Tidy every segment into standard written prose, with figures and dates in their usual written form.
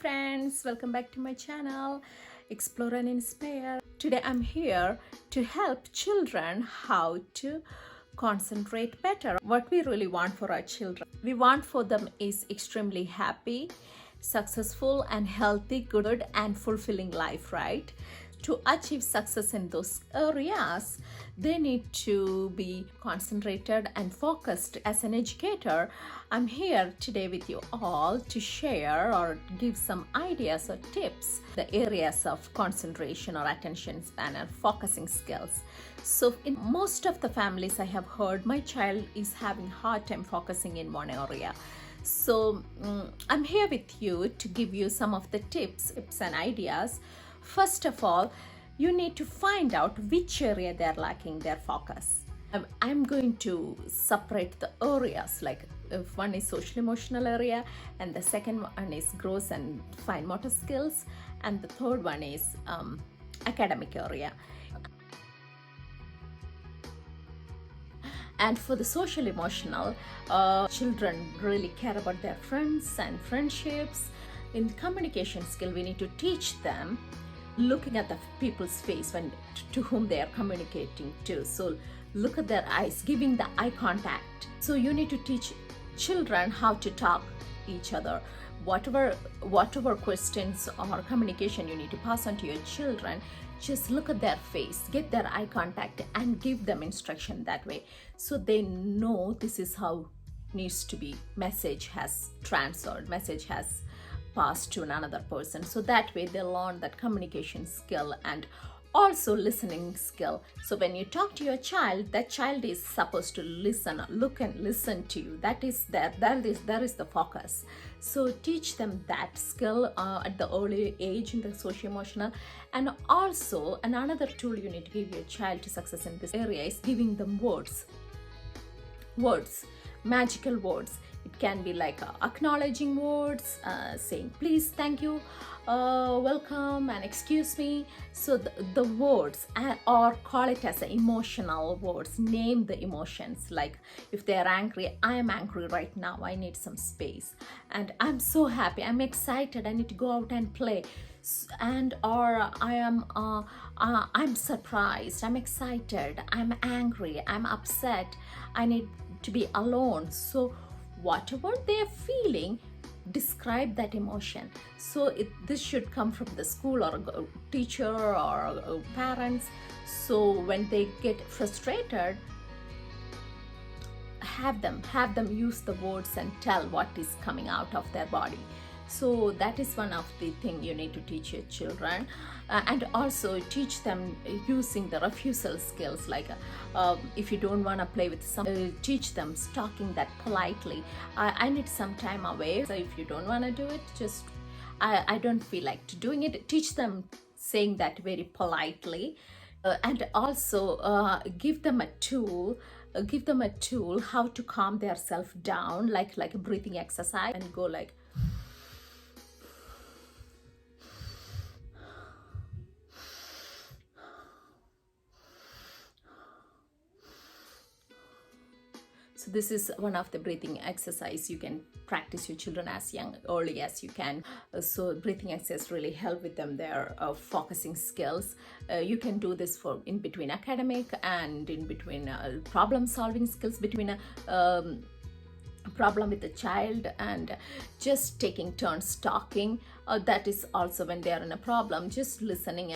Friends, welcome back to my channel Explore and Inspire. Today I'm here to help children how to concentrate better. What we really want for our children, we want for them is extremely happy, successful and healthy, good and fulfilling life, right? To achieve success in those areas, they need to be concentrated and focused. As an educator, I'm here today with you all to share or give some ideas or tips, the areas of concentration or attention span and focusing skills. So in most of the families I have heard, my child is having hard time focusing in one area. So I'm here with you to give you some of the tips and ideas. First of all, you need to find out which area they're lacking their focus. I'm going to separate the areas, like if one is social emotional area, and the second one is gross and fine motor skills, and the third one is academic area. And for the social emotional, children really care about their friends and friendships. In communication skill, we need to teach them looking at the people's face to whom they are communicating to. So look at their eyes, giving the eye contact. So you need to teach children how to talk each other. Whatever questions or communication you need to pass on to your children, just look at their face, get their eye contact and give them instruction that way, so they know this is how needs to be. Message has transferred, message has passed to another person. So that way they learn that communication skill and also listening skill. So when you talk to your child, that child is supposed to listen, look and listen to you. That is the focus. So teach them that skill at the early age in the social emotional. And also another tool you need to give your child to success in this area is giving them words, magical words. It can be like acknowledging words, saying please, thank you, welcome and excuse me. So the words, or call it as emotional words. Name the emotions, like if they are angry, I am angry right now, I need some space. And I'm so happy, I'm excited, I need to go out and play. And or I'm surprised, I'm excited, I'm angry, I'm upset, I need to be alone. So whatever they're feeling, describe that emotion. So this should come from the school or a teacher or parents. So when they get frustrated, have them use the words and tell what is coming out of their body. So that is one of the things you need to teach your children. And also teach them using the refusal skills, like if you don't want to play with some, teach them talking that politely. I need some time away, so if you don't want to do it, just I don't feel like doing it. Teach them saying that very politely. And also give them a tool how to calm their self down, like a breathing exercise, and go like So this is one of the breathing exercise you can practice your children as early as you can. So breathing exercise really help with them their focusing skills. You can do this for in between academic and in between problem solving skills, between a problem with the child and just taking turns talking. That is also when they are in a problem, just listening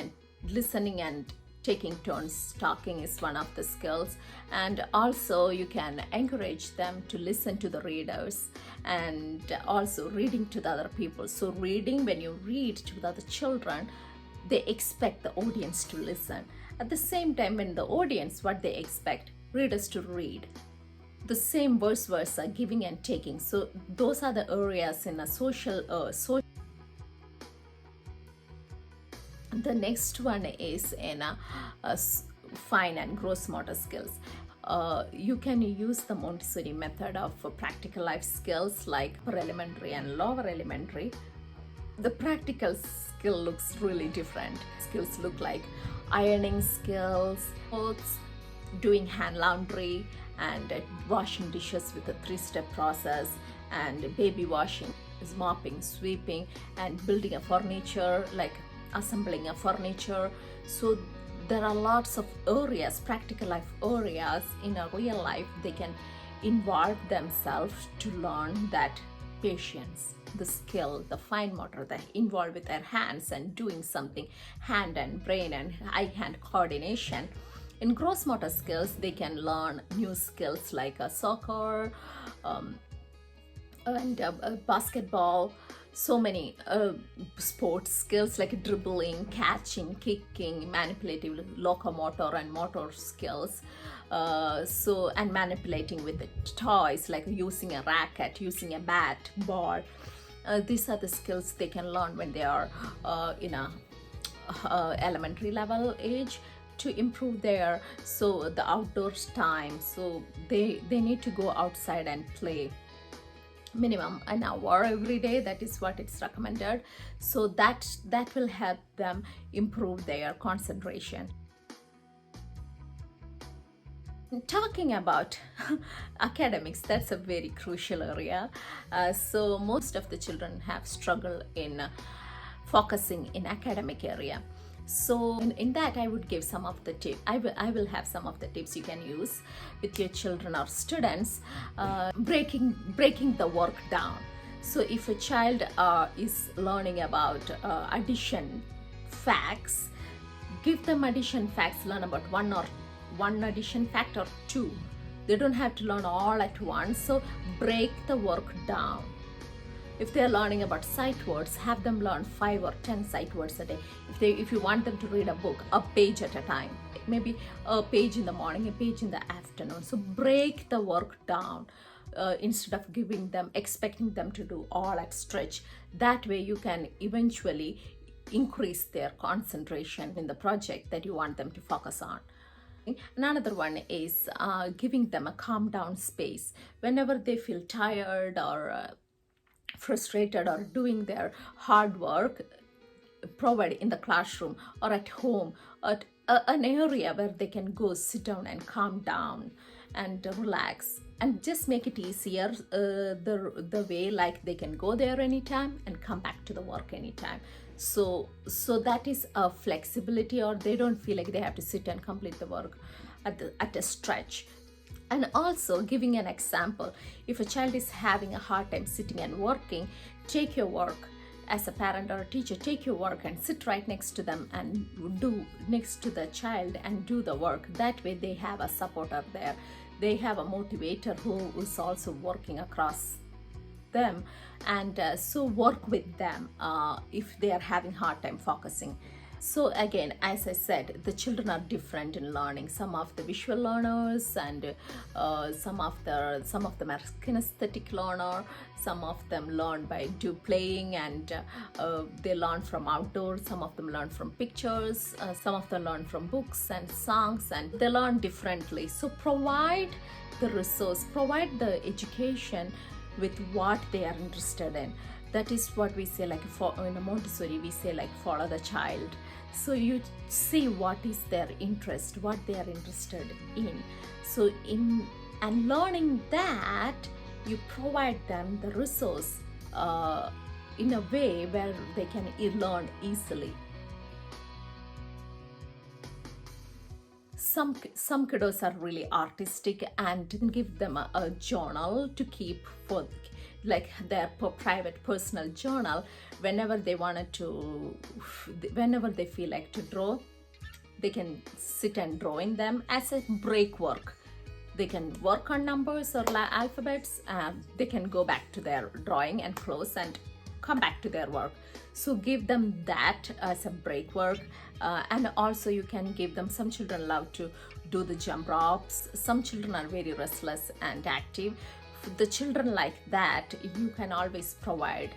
and taking turns talking is one of the skills. And also you can encourage them to listen to the readers and also reading to the other people. So reading, when you read to the other children, they expect the audience to listen. At the same time, when the audience, what they expect, readers to read. The same vice versa, giving and taking. So those are the areas in a social. The next one is in a fine and gross motor skills. You can use the Montessori method of practical life skills like upper elementary and lower elementary. The practical skill looks really different. Skills look like ironing skills, clothes, doing hand laundry, and washing dishes with a 3-step process, and baby washing. is mopping, sweeping, and building a furniture, like assembling a furniture. So there are lots of areas, practical life areas in a real life they can involve themselves to learn that patience, the skill, the fine motor, the involved with their hands and doing something, hand and brain and eye-hand coordination. In gross motor skills, they can learn new skills like soccer, and basketball, so many sports skills like dribbling, catching, kicking, manipulative locomotor and motor skills, and manipulating with the toys like using a racket, using a bat, ball. These are the skills they can learn when they are in a elementary level age, to improve their the outdoors time. So they need to go outside and play minimum an hour every day. That is what it's recommended. So that will help them improve their concentration. Talking about academics, that's a very crucial area. So most of the children have struggle in focusing in academic area. So in that, I would give some of the tips. I will have some of the tips you can use with your children or students. Breaking the work down. So if a child is learning about addition facts, give them addition facts. Learn about one addition fact or two. They don't have to learn all at once. So break the work down. If they're learning about sight words, have them learn 5 or 10 sight words a day. If you want them to read a book, a page at a time, maybe a page in the morning, a page in the afternoon. So break the work down instead of expecting them to do all at stretch. That way you can eventually increase their concentration in the project that you want them to focus on. Another one is giving them a calm down space. Whenever they feel tired or frustrated or doing their hard work, provide in the classroom or at home at an area where they can go sit down and calm down and relax, and just make it easier the way like they can go there anytime and come back to the work anytime. So that is a flexibility, or they don't feel like they have to sit and complete the work at a stretch. And also giving an example. If a child is having a hard time sitting and working, take your work as a parent or a teacher, take your work and sit right next to them and do next to the child and do the work. That way they have a supporter there. They have a motivator who is also working across them, and so work with them if they are having hard time focusing. So again, as I said, the children are different in learning. Some of the visual learners, and some of them are kinesthetic learner. Some of them learn by playing, and they learn from outdoors. Some of them learn from pictures. Some of them learn from books and songs, and they learn differently. So provide the resource, provide the education with what they are interested in. That is what we say, like in a Montessori, we say like follow the child. So you see what is their interest, what they are interested in. So and learning that, you provide them the resource in a way where they can learn easily. Some kiddos are really artistic, and give them a journal to keep for like their private personal journal. Whenever they feel like to draw, they can sit and draw in them as a break work. They can work on numbers or alphabets, they can go back to their drawing and close and come back to their work. So give them that as a break work. And also you can give them, some children love to do the jump ropes. Some children are very restless and active. For the children like that, you can always provide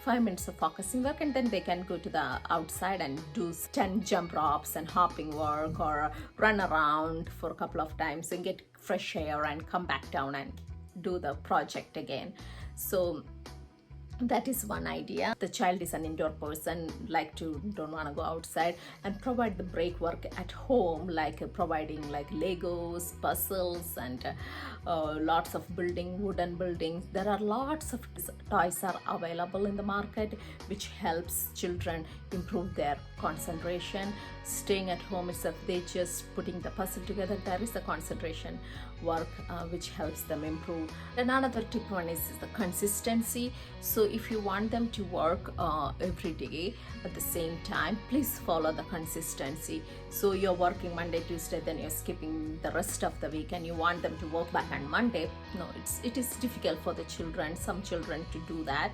5 minutes of focusing work, and then they can go to the outside and do 10 jump ropes and hopping work, or run around for a couple of times and get fresh air and come back down and do the project again. So That is one idea. The child is an indoor person, don't want to go outside, and provide the break work at home, providing like Legos, puzzles, and lots of wooden buildings. There are lots of toys are available in the market, which helps children improve their concentration. Staying at home itself, they just putting the puzzle together. There is the concentration work which helps them improve. And another tip one is the consistency. So if you want them to work every day at the same time, please follow the consistency. So you're working Monday, Tuesday, then you're skipping the rest of the week, and you want them to work back on Monday. No, it is difficult for the children, some children, to do that.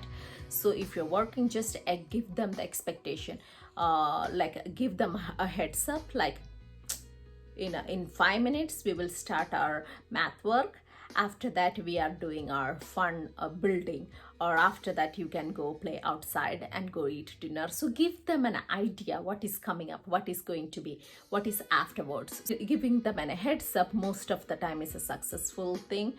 So if you're working, just give them the expectation, give them a heads up, in 5 minutes we will start our math work. After that we are doing our fun building, or after that you can go play outside and go eat dinner. So give them an idea what is coming up, what is going to be, what is afterwards. Giving them a heads up most of the time is a successful thing.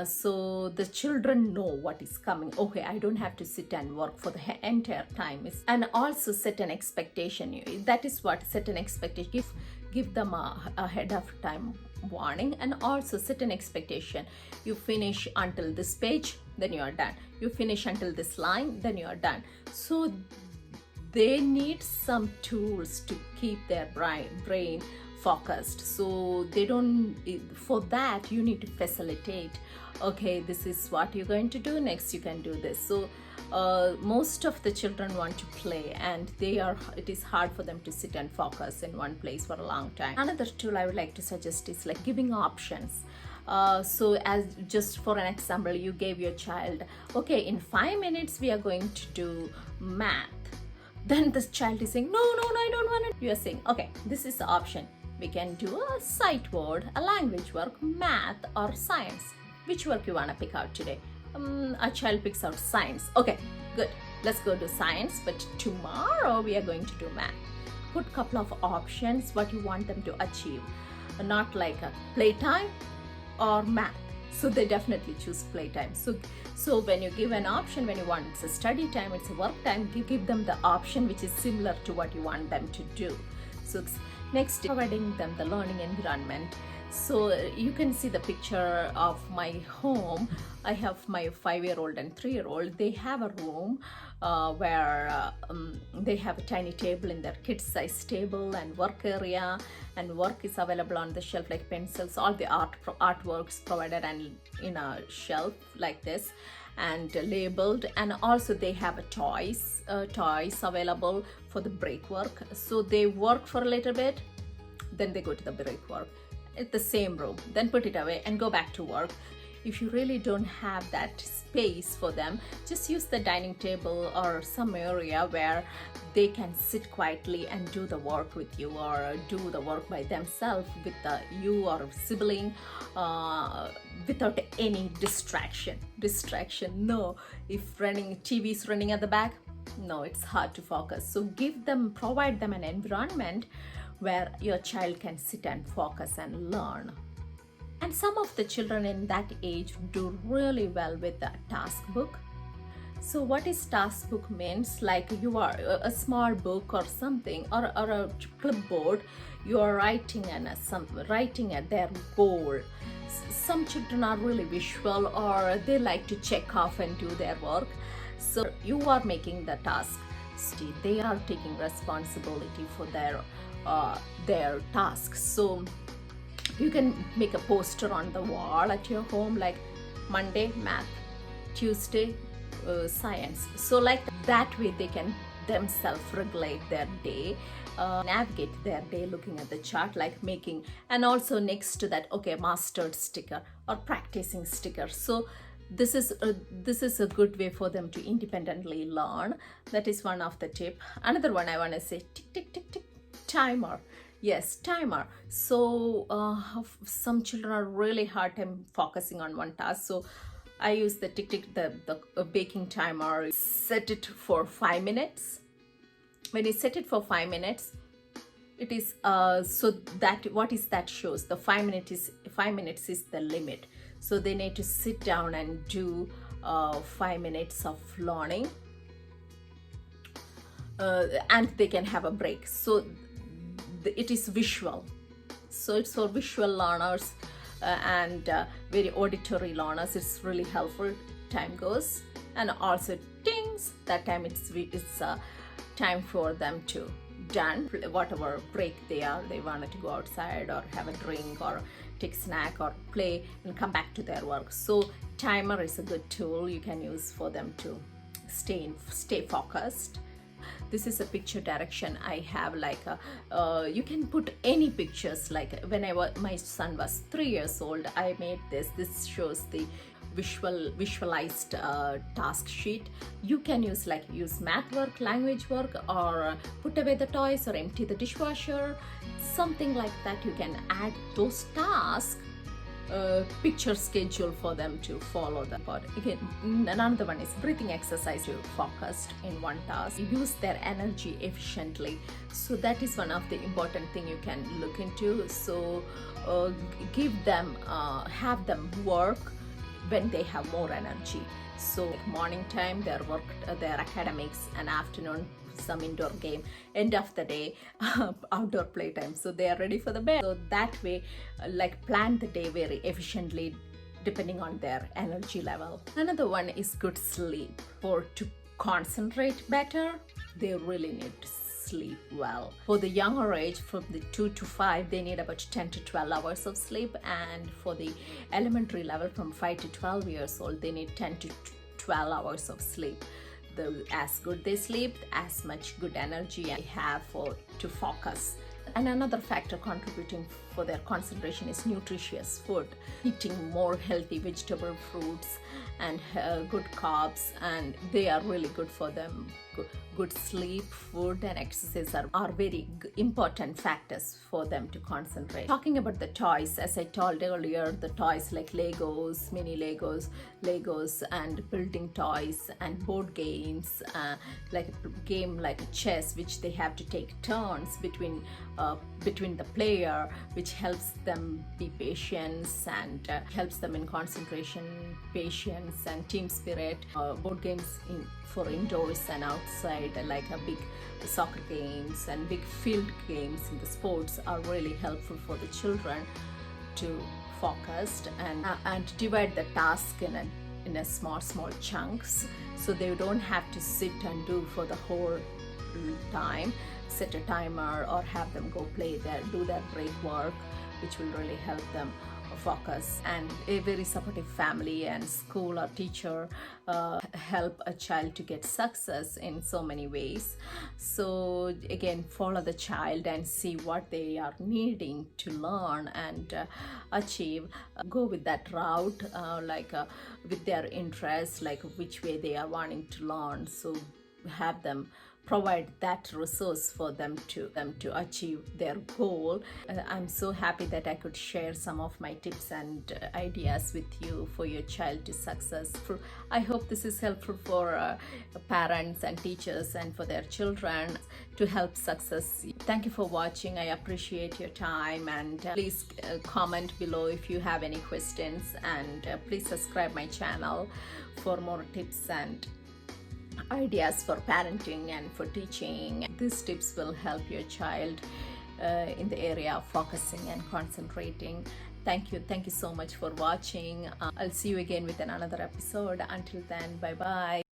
So the children know what is coming. Okay, I don't have to sit and work for the entire time. And also set an expectation. That is what, set an expectation. Give them a ahead of time warning, and also set an expectation. You finish until this page, then you are done. You finish until this line, then you are done. So they need some tools to keep their brain focused. So they don't, for that you need to facilitate. Okay, this is what you're going to do, next you can do this. So most of the children want to play, and it is hard for them to sit and focus in one place for a long time. Another tool I would like to suggest is like giving options. So as just for an example, you gave your child, okay, in 5 minutes we are going to do math. Then the child is saying, no, I don't want it. You are saying, okay, this is the option. We can do a sight word, a language work, math, or science. Which work you want to pick out today? A child picks out science. Okay, good. Let's go to science, but tomorrow we are going to do math. Put a couple of options what you want them to achieve. Not like a playtime or math. So they definitely choose playtime. So when you give an option, when you want it's a study time, it's a work time, give them the option which is similar to what you want them to do. So next, providing them the learning environment. So you can see the picture of my home. I have my 5-year-old and 3-year-old. They have a room where they have a tiny table in their kids size table and work area, and work is available on the shelf like pencils, all the artworks provided and in a shelf like this and labeled. And also they have toys available for the break work. So they work for a little bit, then they go to the break work at the same room, then put it away and go back to work. If you really don't have that space for them, just use the dining table or some area where they can sit quietly and do the work with you, or do the work by themselves with you or sibling, without any distraction. No, if TV is running at the back, no, it's hard to focus. So provide them an environment where your child can sit and focus and learn. And some of the children in that age do really well with the task book. So what is task book means, like you are a small book or something, or a clipboard, you are writing at their goal. Some children are really visual, or they like to check off and do their work. So you are making the task. They are taking responsibility for their tasks. So you can make a poster on the wall at your home, like Monday math, Tuesday science. So like that way they can themselves regulate their day, navigate their day looking at the chart, like making, and also next to that, okay, mastered sticker or practicing sticker. So this is a good way for them to independently learn. That is one of the tip. Another one I want to say, tick tick tick tick, timer. Yes, timer. So some children are really hard time focusing on one task. So I use the tick tick, the baking timer. Set it for 5 minutes. When you set it for 5 minutes, it is so that what is that shows the 5 minutes is the limit. So they need to sit down and do 5 minutes of learning, and they can have a break. So it is visual, so it's for visual learners and very auditory learners. It's really helpful. Time goes, and also tings, that time it's time for them to done whatever break they wanted to go outside or have a drink or take snack or play and come back to their work. So timer is a good tool you can use for them to stay focused. This is a picture direction I have, like you can put any pictures. Like when my son was 3 years old, I made this shows the visualized task sheet. You can use math work, language work, or put away the toys or empty the dishwasher, something like that. You can add those tasks, picture schedule for them to follow the part. Again, another one is breathing exercise. You focused in one task, you use their energy efficiently. So that is one of the important thing you can look into. So give them have them work when they have more energy. So like morning time their work, their academics, and afternoon some indoor game, end of the day outdoor playtime, so they are ready for the bed. So that way plan the day very efficiently depending on their energy level. Another one is good sleep. To concentrate better, they really need to sleep well. For the younger age, from the 2 to 5, they need about 10 to 12 hours of sleep, and for the elementary level from 5 to 12 years old, they need 10 to 12 hours of sleep. As good they sleep, as much good energy they have to focus. And another factor contributing for their concentration is nutritious food. Eating more healthy vegetable, fruits, and good carbs, and they are really good for them. Good sleep, food, and exercise are very important factors for them to concentrate. Talking about the toys, as I told earlier, the toys like Legos, mini Legos, and building toys, and board games, like a game like chess, which they have to take turns between the player, which helps them be patient and helps them in concentration, patience, and team spirit. Board games for indoors and outside, like a big soccer games and big field games in the sports, are really helpful for the children to focus and divide the task in a small chunks, so they don't have to sit and do for the whole time. Set a timer or have them go do their break work, which will really help them focus. And a very supportive family and school or teacher help a child to get success in so many ways. So again, follow the child and see what they are needing to learn and achieve. Go with that route, with their interests, like which way they are wanting to learn. So have them provide that resource for them to achieve their goal. I'm so happy that I could share some of my tips and ideas with you for your child to success. I hope this is helpful for parents and teachers and for their children to help success. Thank you for watching. I appreciate your time, and please comment below if you have any questions, and please subscribe my channel for more tips and ideas for parenting and for teaching. These tips will help your child in the area of focusing and concentrating. Thank you so much for watching. I'll see you again with another episode. Until then, bye bye.